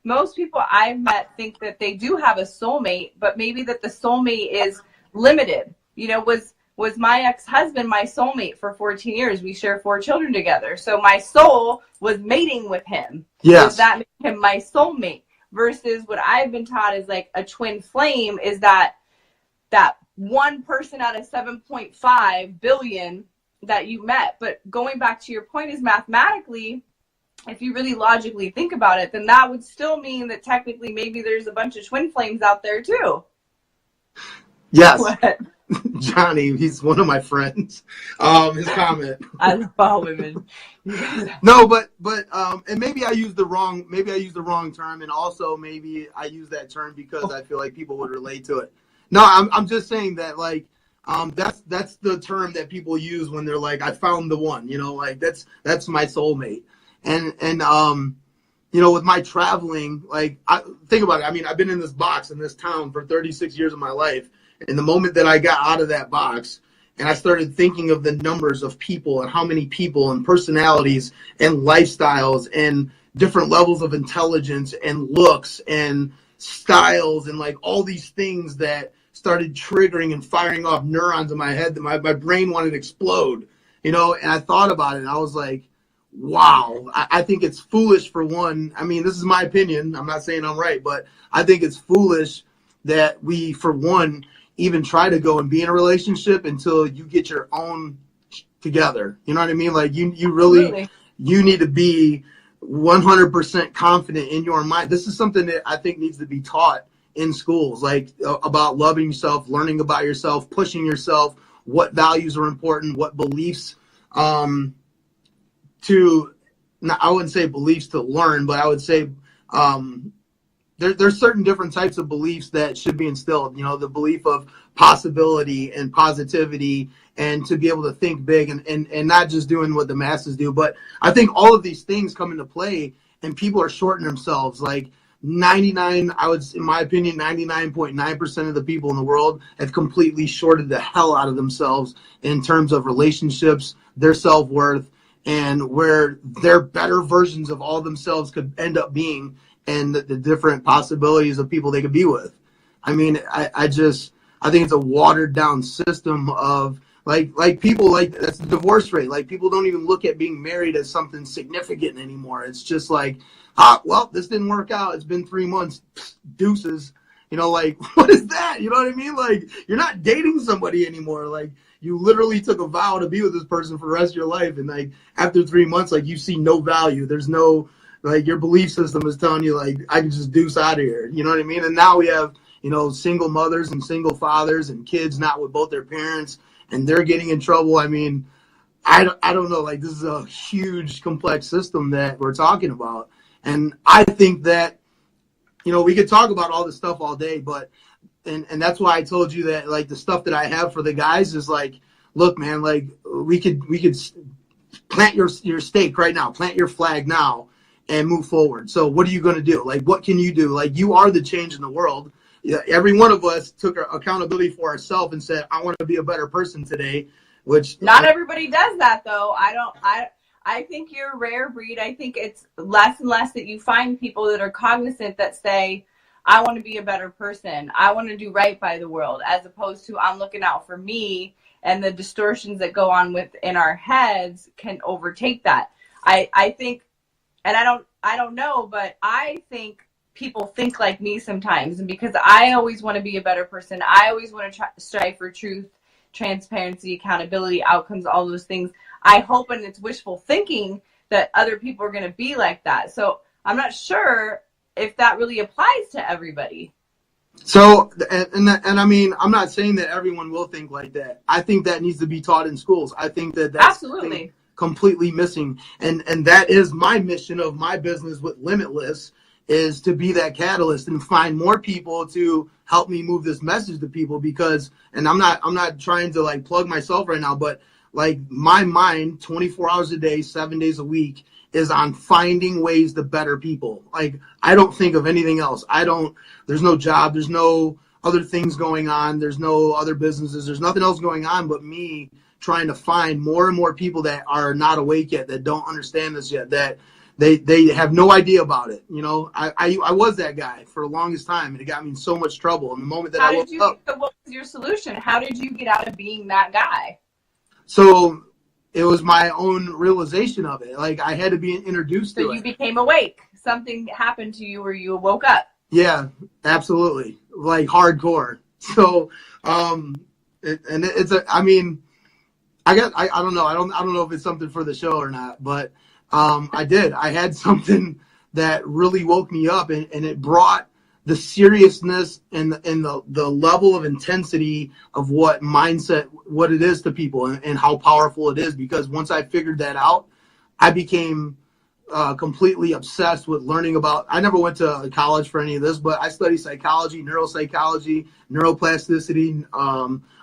Speaker 2: Most people I've met think that they do have a soulmate, but maybe that the soulmate is limited. Was my ex-husband my soulmate for 14 years? We share 4 children together. So my soul was mating with him.
Speaker 3: Yes.
Speaker 2: So that made him my soulmate. Versus what I've been taught is like a twin flame is that one person out of 7.5 billion that you met. But going back to your point is mathematically, if you really logically think about it, then that would still mean that technically maybe there's a bunch of twin flames out there too.
Speaker 3: Yes.
Speaker 2: What?
Speaker 3: Johnny, he's one of my friends. His comment.
Speaker 2: I love all women.
Speaker 3: No, but and maybe I used the wrong term, and also maybe I use that term because I feel like people would relate to it. No, I'm just saying that, like, that's the term that people use when they're like, I found the one, like that's my soulmate. And with my traveling, like, think about it. I mean, I've been in this box in this town for 36 years of my life. And the moment that I got out of that box and I started thinking of the numbers of people and how many people and personalities and lifestyles and different levels of intelligence and looks and styles and like all these things that started triggering and firing off neurons in my head that my brain wanted to explode, and I thought about it and I was like, wow, I think it's foolish for one. I mean, this is my opinion. I'm not saying I'm right, but I think it's foolish that we, for one, even try to go and be in a relationship until you get your own together. You know what I mean? Like, you really, you need to be 100% confident in your mind. This is something that I think needs to be taught in schools, like about loving yourself, learning about yourself, pushing yourself, what values are important, what beliefs I wouldn't say beliefs to learn, but I would say there's certain different types of beliefs that should be instilled. You know, the belief of possibility and positivity, and to be able to think big, and not just doing what the masses do. But I think all of these things come into play, and people are shorting themselves. Like 99, in my opinion, 99.9% of the people in the world have completely shorted the hell out of themselves in terms of relationships, their self-worth, and where their better versions of all themselves could end up being, and the different possibilities of people they could be with. I mean, I think it's a watered down system of like people, like, that's the divorce rate. Like, people don't even look at being married as something significant anymore. It's just like, well, this didn't work out. It's been 3 months, deuces. You know, like, what is that? You know what I mean? Like, you're not dating somebody anymore. Like, you literally took a vow to be with this person for the rest of your life. And like, after 3 months, like, you see no value. There's no, like, your belief system is telling you, like, I can just deuce out of here. You know what I mean? And now we have, you know, single mothers and single fathers and kids not with both their parents, and they're getting in trouble. I mean, I don't know. Like, this is a huge, complex system that we're talking about. And I think that, you know, we could talk about all this stuff all day, but, and that's why I told you that, like, the stuff that I have for the guys is like, look, man, like, we could plant your stake right now, plant your flag now, and move forward. So what are you going to do? Like, what can you do? Like, you are the change in the world. Yeah, every one of us took accountability for ourselves and said, I want to be a better person today, which
Speaker 2: not everybody does that, though. I think you're a rare breed. I think it's less and less that you find people that are cognizant that say, I want to be a better person. I want to do right by the world, as opposed to I'm looking out for me, and the distortions that go on within our heads can overtake that. I think, and I don't know, but I think people think like me sometimes. And because I always want to be a better person, I always want to strive for truth, transparency, accountability, outcomes, all those things. I hope, and it's wishful thinking, that other people are going to be like that. So I'm not sure if that really applies to everybody.
Speaker 3: So, and I mean, I'm not saying that everyone will think like that. I think that needs to be taught in schools. I think that that's
Speaker 2: absolutely
Speaker 3: completely missing. And that is my mission of my business with Limitless, is to be that catalyst and find more people to help me move this message to people. Because, and I'm not trying to like plug myself right now, but like, my mind 24 hours a day, 7 days a week is on finding ways to better people. Like, I don't think of anything else. There's no job, there's no other things going on, there's no other businesses, there's nothing else going on but me trying to find more and more people that are not awake yet, that don't understand this yet, that they have no idea about it. You know, I was that guy for the longest time, and it got me in so much trouble. And the moment that
Speaker 2: what was your solution? How did you get out of being that guy?
Speaker 3: So it was my own realization of it. Like, I had to be introduced to it.
Speaker 2: So you became awake. Something happened to you where you woke up.
Speaker 3: Yeah, absolutely. Like, hardcore. So, I don't know. I don't know if it's something for the show or not, but I had something that really woke me up, and it brought the seriousness and the level of intensity of what it is to people, and how powerful it is. Because once I figured that out, I became completely obsessed with learning about. I never went to college for any of this, but I study psychology, neuropsychology, neuroplasticity.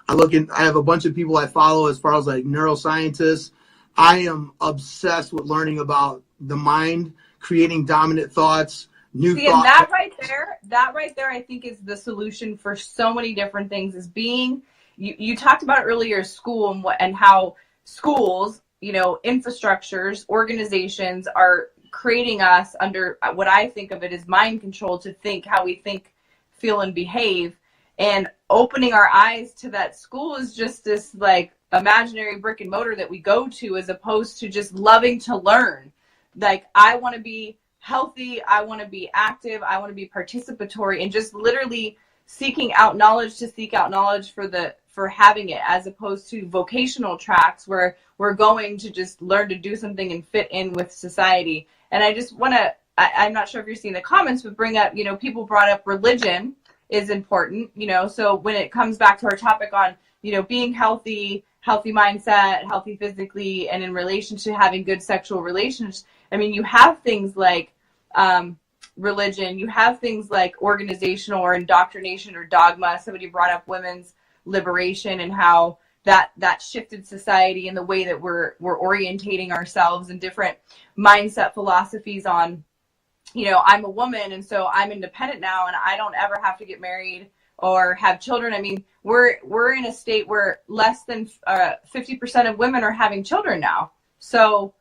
Speaker 3: I have a bunch of people I follow as far as like neuroscientists. I am obsessed with learning about the mind, creating dominant thoughts, new thoughts.
Speaker 2: And that right there, I think is the solution for so many different things. Is being, you talked about earlier, school and how schools, you know, infrastructures, organizations are creating us under what I think of it as mind control to think how we think, feel, and behave. And opening our eyes to that school is just this like imaginary brick and mortar that we go to, as opposed to just loving to learn. Like, I want to be healthy, I want to be active, I want to be participatory, and just literally seeking out knowledge to seek out knowledge for having it, as opposed to vocational tracks where we're going to just learn to do something and fit in with society. And I just want to, I'm not sure if you're seeing the comments, but bring up, you know, people brought up religion is important, you know, so when it comes back to our topic on, you know, being healthy mindset, healthy physically, and in relation to having good sexual relations, I mean, you have things like religion, you have things like organizational or indoctrination or dogma. Somebody brought up women's liberation and how that shifted society and the way that we're orientating ourselves, and different mindset philosophies on, I'm a woman and so I'm independent now and I don't ever have to get married or have children. I mean, we're in a state where less than 50% of women are having children now. So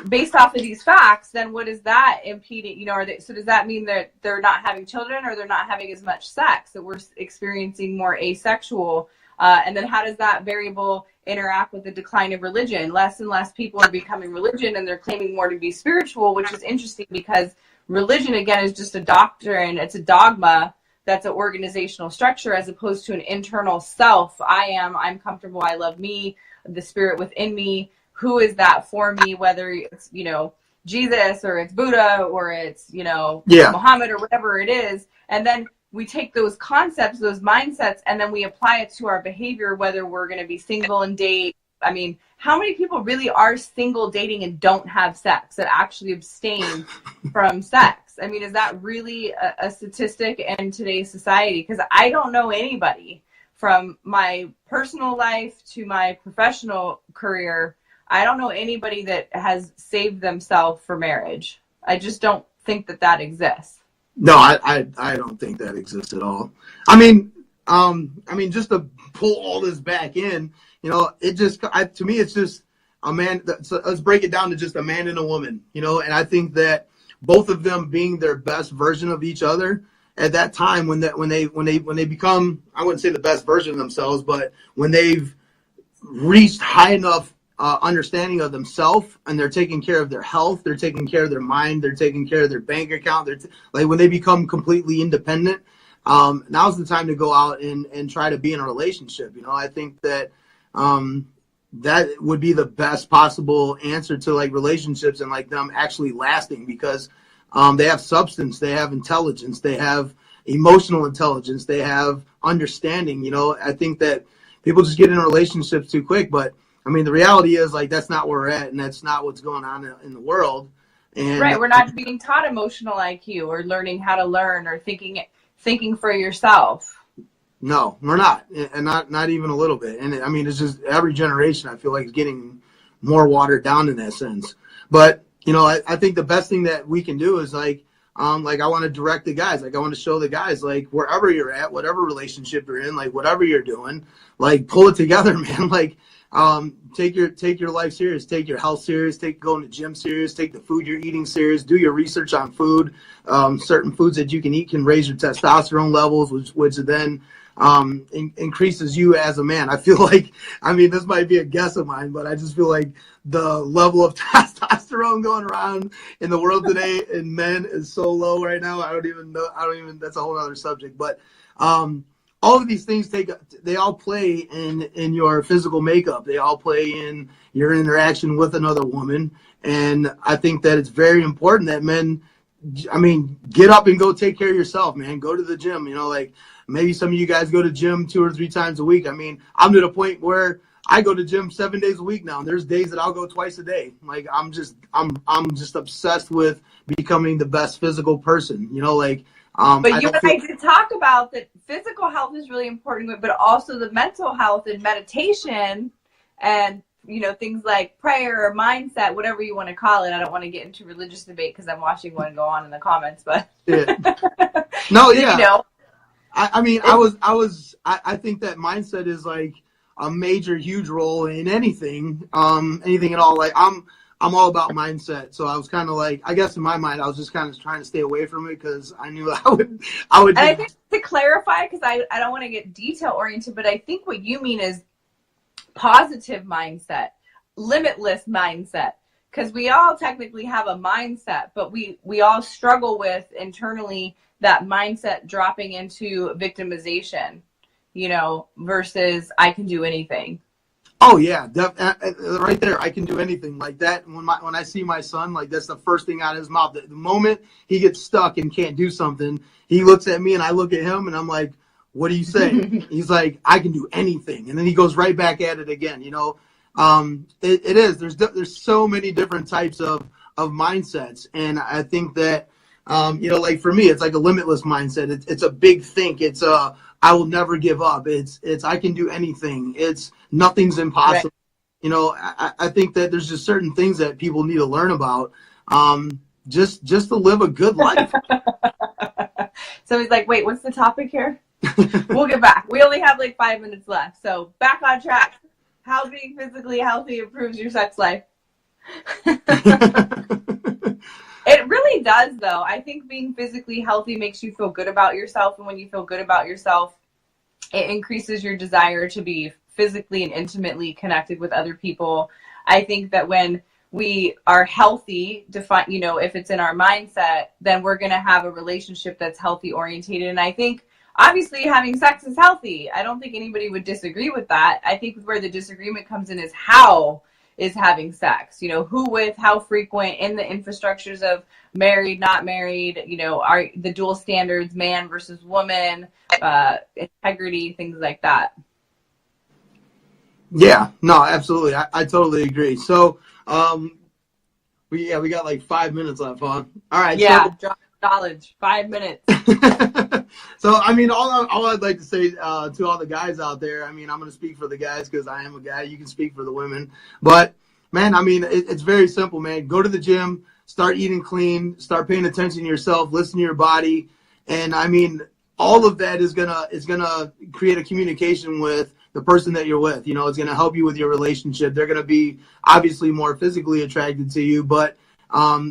Speaker 2: based off of these facts, then what is that impeding? So does that mean that they're not having children, or they're not having as much sex, that we're experiencing more asexual? And then how does that variable interact with the decline of religion? Less and less people are becoming religion, and they're claiming more to be spiritual, which is interesting because religion, again, is just a doctrine. It's a dogma. That's an organizational structure, as opposed to an internal self. I'm comfortable. I love me, the spirit within me. Who is that for me? Whether it's, Jesus, or it's Buddha, or it's, Muhammad, or whatever it is. And then we take those concepts, those mindsets, and then we apply it to our behavior, whether we're going to be single and date. I mean, how many people really are single, dating, and don't have sex, that actually abstain from sex? I mean, is that really a statistic in today's society? Because I don't know anybody, from my personal life to my professional career, I don't know anybody that has saved themselves for marriage. I just don't think that exists.
Speaker 3: No, I don't think that exists at all. I mean, just to pull all this back in, to me, it's just a man. So let's break it down to just a man and a woman, and I think that both of them being their best version of each other at that time, when they become, I wouldn't say the best version of themselves, but when they've reached high enough understanding of themselves, and they're taking care of their health, they're taking care of their mind, they're taking care of their bank account, when they become completely independent, now's the time to go out and try to be in a relationship. I think that that would be the best possible answer to relationships and them actually lasting, because they have substance, they have intelligence, they have emotional intelligence, they have understanding. I think that people just get in relationships too quick, but I mean, the reality is that's not where we're at, and that's not what's going on in the world. And
Speaker 2: right, we're not being taught emotional IQ or learning how to learn or thinking for yourself.
Speaker 3: No, we're not, and not even a little bit. And I mean, it's just every generation I feel like is getting more watered down in that sense. But I think the best thing that we can do is I want to direct the guys, I want to show the guys wherever you're at, whatever relationship you're in, whatever you're doing, pull it together, man. Take your life serious, take your health serious, take going to gym serious, take the food you're eating serious, do your research on food. Certain foods that you can eat can raise your testosterone levels, which then increases you as a man. I feel this might be a guess of mine, but I just feel like the level of testosterone going around in the world today in men is so low right now. I don't even, that's a whole other subject, but, all of these things they all play in your physical makeup. They all play in your interaction with another woman. And I think that it's very important that men, get up and go take care of yourself, man. Go to the gym, maybe some of you guys go to gym 2 or 3 times a week. I'm to the point where I go to gym 7 days a week now. And there's days that I'll go twice a day. I'm just obsessed with becoming the best physical person,
Speaker 2: but you and I did talk about that physical health is really important, but also the mental health and meditation and, things like prayer or mindset, whatever you want to call it. I don't want to get into religious debate because I'm watching one go on in the comments, but.
Speaker 3: Yeah. No, yeah. I think that mindset is a major, huge role in anything at all. I'm all about mindset. So I was kind of I guess in my mind, I was just kind of trying to stay away from it because I knew I would.
Speaker 2: And I think to clarify, because I don't want to get detail oriented, but I think what you mean is positive mindset, limitless mindset, because we all technically have a mindset, but we all struggle with internally that mindset dropping into victimization, versus I can do anything.
Speaker 3: Oh yeah, right there. I can do anything like that. When I see my son, that's the first thing out of his mouth. The moment he gets stuck and can't do something, he looks at me and I look at him and I'm like, "What do you say?" He's like, "I can do anything," and then he goes right back at it again. It is. There's so many different types of mindsets, and I think that Like for me, it's like a limitless mindset. It's a big think. It's I will never give up. It's I can do anything. It's nothing's impossible. Right. I think that there's just certain things that people need to learn about, just to live a good life.
Speaker 2: So he's like, wait, what's the topic here? We'll get back. We only have like 5 minutes left. So back on track. How being physically healthy improves your sex life. It really does, though. I think being physically healthy makes you feel good about yourself. And when you feel good about yourself, it increases your desire to be physically and intimately connected with other people. I think that when we are healthy, if it's in our mindset, then we're going to have a relationship that's healthy orientated. And I think obviously having sex is healthy. I don't think anybody would disagree with that. I think where the disagreement comes in is how is having sex, who with, how frequent, in the infrastructures of married, not married, are the dual standards, man versus woman, integrity, things like that.
Speaker 3: Yeah, no, absolutely. I totally agree. So, we got like 5 minutes left, huh? All right.
Speaker 2: Yeah. So, drop knowledge, 5 minutes.
Speaker 3: So, I mean, all I'd like to say to all the guys out there, I mean, I'm going to speak for the guys because I am a guy. You can speak for the women. But, man, I mean, it's very simple, man. Go to the gym, start eating clean, start paying attention to yourself, listen to your body. And, I mean, all of that is gonna create a communication with the person that you're with. It's going to help you with your relationship. They're going to be obviously more physically attracted to you, but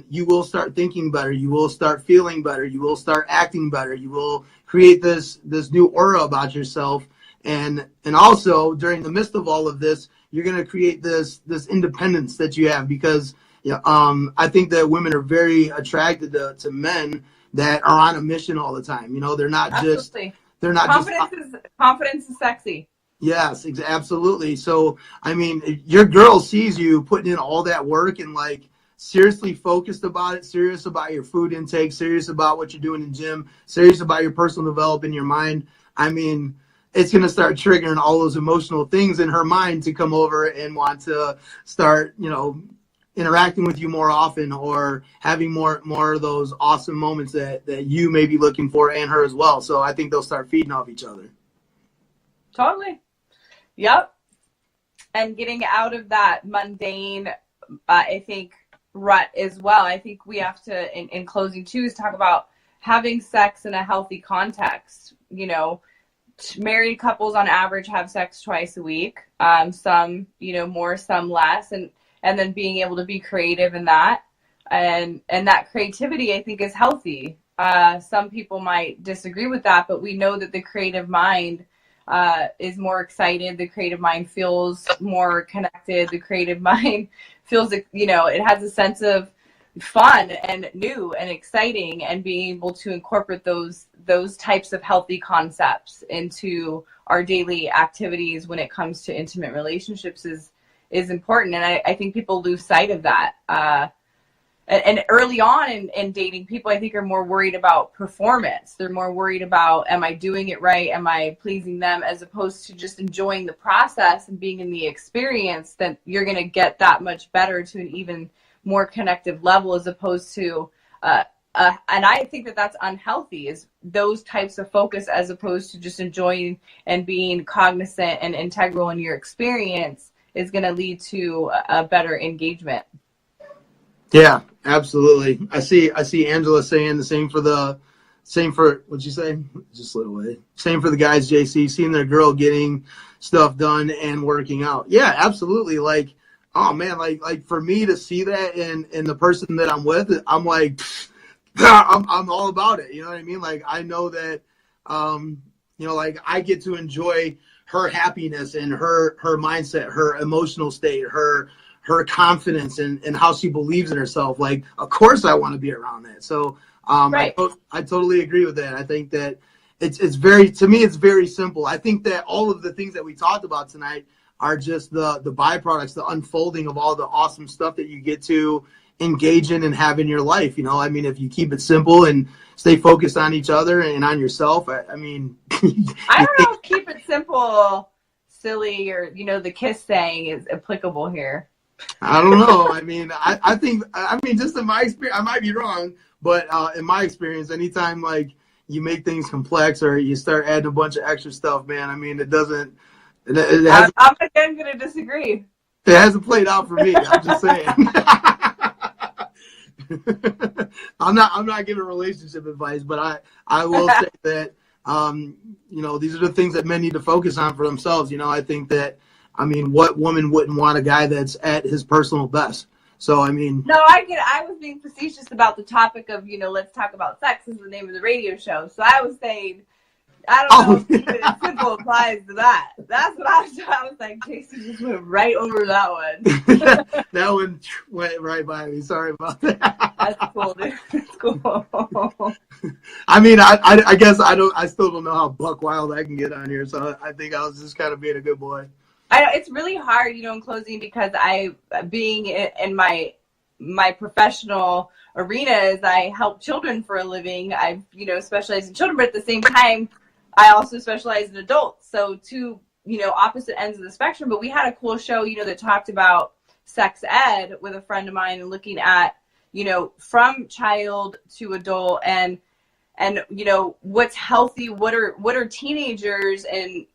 Speaker 3: you will start thinking better. You will start feeling better. You will start acting better. You will create this new aura about yourself. And also during the midst of all of this, you're going to create this independence that you have, because I think that women are very attracted to men that are on a mission all the time. They're not
Speaker 2: Absolutely.
Speaker 3: just, they're not
Speaker 2: confidence is sexy.
Speaker 3: Yes, absolutely. So, I mean, your girl sees you putting in all that work and like seriously focused about it, serious about your food intake, serious about what you're doing in gym, serious about your personal development, your mind. I mean, it's going to start triggering all those emotional things in her mind to come over and want to start, interacting with you more often, or having more of those awesome moments that you may be looking for, and her as well. So I think they'll start feeding off each other.
Speaker 2: Totally. Yep. And getting out of that mundane, I think, rut as well. I think we have to, in closing too, is talk about having sex in a healthy context. Married couples on average have sex twice a week. Some, more, some less. And then being able to be creative in that. And that creativity, I think, is healthy. Some people might disagree with that, but we know that the creative mind is more excited. The creative mind feels more connected. The creative mind feels, it has a sense of fun and new and exciting, and being able to incorporate those types of healthy concepts into our daily activities when it comes to intimate relationships is important. And I think people lose sight of that. And early on in dating, people, I think, are more worried about performance. They're more worried about, am I doing it right? Am I pleasing them? As opposed to just enjoying the process and being in the experience, that you're going to get that much better to an even more connective level, as opposed to, and I think that that's unhealthy, is those types of focus, as opposed to just enjoying and being cognizant and integral in your experience, is going to lead to a better engagement.
Speaker 3: Yeah, absolutely. I see Angela saying the same for what'd you say? Just slid away. Same for the guys, JC, seeing their girl getting stuff done and working out. Yeah, absolutely. Like, oh man, like for me to see that in the person that I'm with, I'm like, I'm all about it. You know what I mean? Like, I know that, like I get to enjoy her happiness and her mindset, her emotional state, her confidence, and how she believes in herself. Like, of course I want to be around that. So right. I totally agree with that. I think that it's very simple. I think that all of the things that we talked about tonight are just the byproducts, the unfolding of all the awesome stuff that you get to engage in and have in your life. I mean, if you keep it simple and stay focused on each other and on yourself, I mean,
Speaker 2: I don't know if keep it simple, silly, or, the kiss saying is applicable here.
Speaker 3: I don't know. I mean, I think just in my experience, I might be wrong, But in my experience, anytime like you make things complex or you start adding a bunch of extra stuff, man, I mean, it doesn't.
Speaker 2: I'm again going to disagree.
Speaker 3: It hasn't played out for me. I'm just saying. I'm not giving relationship advice, but I will say that these are the things that men need to focus on for themselves. I think that, what woman wouldn't want a guy that's at his personal best? So,
Speaker 2: No, I get it. I was being facetious about the topic of, let's talk about sex is the name of the radio show. So I was saying, I don't know if keeping it simple applies to that. That's what I was like, JC just went right over that one.
Speaker 3: That one went right by me. Sorry about that.
Speaker 2: That's cool, dude. That's cool.
Speaker 3: I guess I still don't know how buck wild I can get on here. So I think I was just kind of being a good boy.
Speaker 2: It's really hard, in closing, because being in my professional arenas, I help children for a living. I've, specialized in children, but at the same time, I also specialize in adults. So two, opposite ends of the spectrum. But we had a cool show, that talked about sex ed with a friend of mine and looking at, from child to adult and what's healthy, what are teenagers and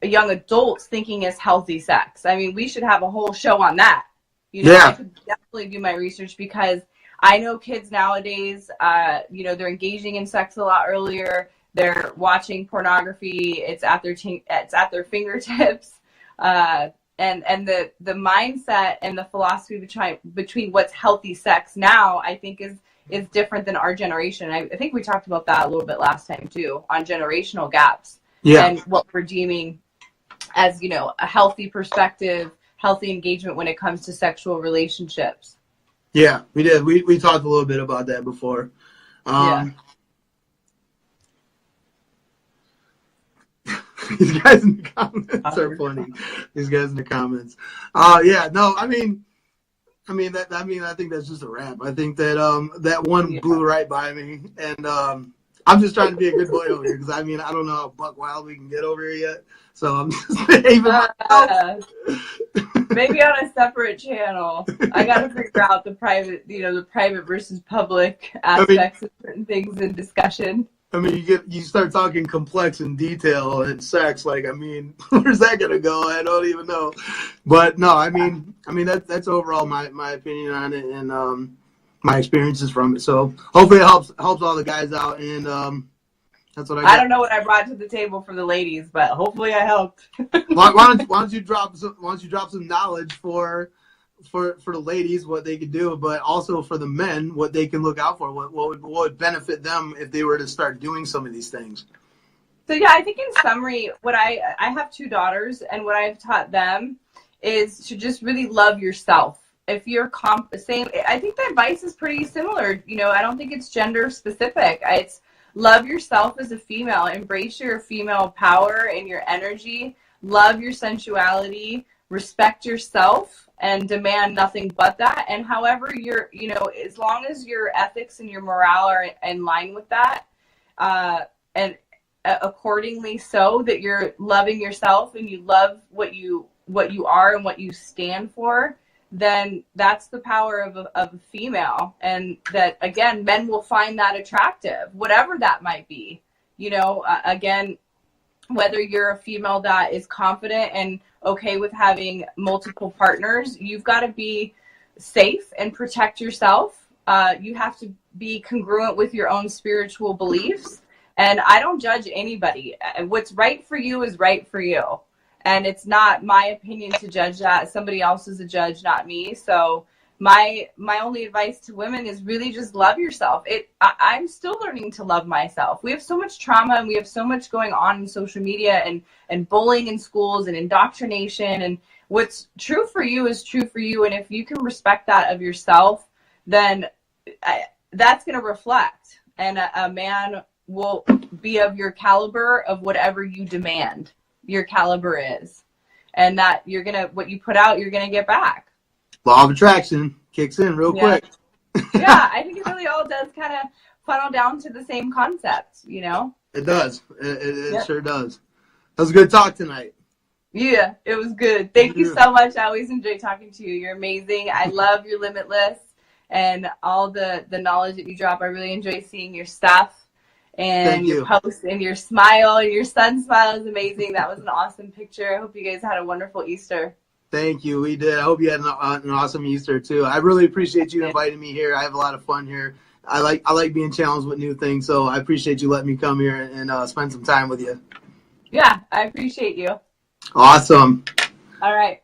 Speaker 2: young adults thinking is healthy sex. We should have a whole show on that. I could definitely do my research because I know kids nowadays, they're engaging in sex a lot earlier. They're watching pornography. It's at their fingertips. And the mindset and the philosophy between what's healthy sex now, I think is different than our generation. I think we talked about that a little bit last time too, on generational gaps.
Speaker 3: Yeah.
Speaker 2: And what we're deeming as, a healthy perspective, healthy engagement when it comes to sexual relationships.
Speaker 3: Yeah, we did. We talked a little bit about that before. These guys in the comments are funny. These guys in the comments. I think that's just a wrap. I think that that one blew right by me, and I'm just trying to be a good boy over here because I don't know how buck wild we can get over here yet. So I'm just behaving myself.
Speaker 2: Maybe on a separate channel. I got to figure out the private, the private versus public aspects of certain things in discussion.
Speaker 3: You start talking complex and detail and sex, where's that gonna go? I don't even know. But no, that's overall my opinion on it and my experiences from it. So hopefully it helps all the guys out, and that's what I
Speaker 2: don't know what I brought to the table for the ladies, but hopefully I helped.
Speaker 3: why don't you drop some knowledge for the ladies, what they could do, but also for the men, what they can look out for, what would benefit them if they were to start doing some of these things.
Speaker 2: So yeah, I think in summary, what I have 2 daughters, and what I've taught them is to just really love yourself. If you're I think the advice is pretty similar. I don't think it's gender specific. It's love yourself as a female, embrace your female power and your energy, love your sensuality, respect yourself, and demand nothing but that. And however you're, as long as your ethics and your morale are in line with that, and accordingly so that you're loving yourself and you love what you are and what you stand for, then that's the power of a female. And that, again, men will find that attractive, whatever that might be. Again, whether you're a female that is confident and okay with having multiple partners, you've got to be safe and protect yourself. You have to be congruent with your own spiritual beliefs. And I don't judge anybody. What's right for you is right for you. And it's not my opinion to judge that. Somebody else is a judge, not me. So my only advice to women is really just love yourself. I'm still learning to love myself. We have so much trauma and we have so much going on in social media and bullying in schools and indoctrination. And what's true for you is true for you. And if you can respect that of yourself, then that's going to reflect. And a man will be of your caliber of whatever you demand your caliber is. And that what you put out, you're going to get back.
Speaker 3: Law of attraction kicks in real quick.
Speaker 2: Yeah, I think it really all does kind of funnel down to the same concept,
Speaker 3: It does. It sure does. That was a good talk tonight.
Speaker 2: Yeah, it was good. Thank you so much. I always enjoy talking to you. You're amazing. I love your Limitless. and all the knowledge that you drop. I really enjoy seeing your stuff and your posts and your smile. Your son's smile is amazing. That was an awesome picture. I hope you guys had a wonderful Easter.
Speaker 3: Thank you. We did. I hope you had an awesome Easter too. I really appreciate you inviting me here. I have a lot of fun here. I like being challenged with new things, so I appreciate you letting me come here and spend some time with you.
Speaker 2: Yeah, I appreciate you.
Speaker 3: Awesome.
Speaker 2: All right.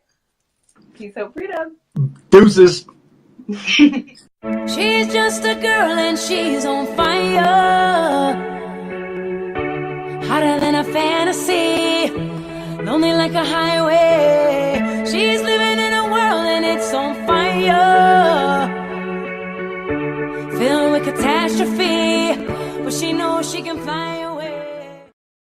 Speaker 2: Peace out, freedom.
Speaker 3: Deuces.
Speaker 4: She's just a girl and she's on fire, hotter than a fantasy, lonely like a highway. She's living in a world and it's on fire, filled with catastrophe, but she knows she can fly away.